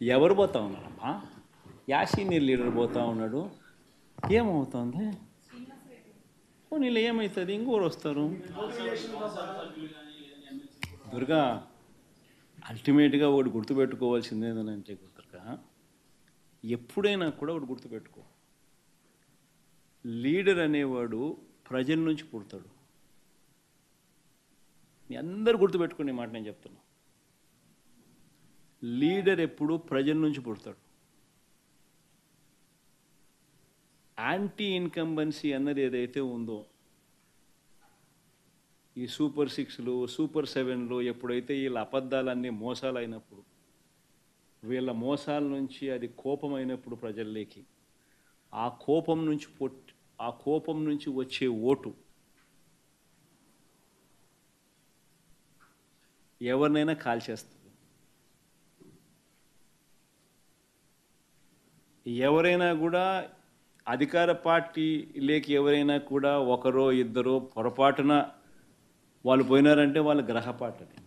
ఎవరు పోతా ఉన్నారమ్మా? యా సీనియర్ లీడర్ పోతా ఉన్నాడు? ఏమవుతుంది? నీళ్ళు ఏమవుతుంది? ఇంకోరు వస్తారు. దుర్గా, అల్టిమేట్గా ఒకటి గుర్తుపెట్టుకోవాల్సింది ఏంటంటే దుర్గా, ఎప్పుడైనా కూడా ఒకటి గుర్తుపెట్టుకో, లీడర్ అనేవాడు ప్రజల నుంచి పుడతాడు. మీ అందరూ గుర్తుపెట్టుకునే మాట నేను చెప్తున్నా. లీడర్ ఎప్పుడు ప్రజల నుంచి పుడతాడు. యాంటీ ఇన్కంబెన్సీ అన్నది ఏదైతే ఉందో, ఈ సూపర్ 6లు సూపర్ 7లు ఎప్పుడైతే వీళ్ళ అబద్ధాలన్నీ మోసాలు అయినప్పుడు, వీళ్ళ మోసాల నుంచి అది కోపం అయినప్పుడు ప్రజల్లోకి, ఆ కోపం నుంచి వచ్చే ఓటు ఎవరినైనా కాల్చేస్తుంది. ఎవరైనా కూడా అధికార పార్టీలోకి ఎవరైనా కూడా ఒకరో ఇద్దరో పొరపాటున వాళ్ళు పోయినారంటే వాళ్ళ గ్రహపాటని.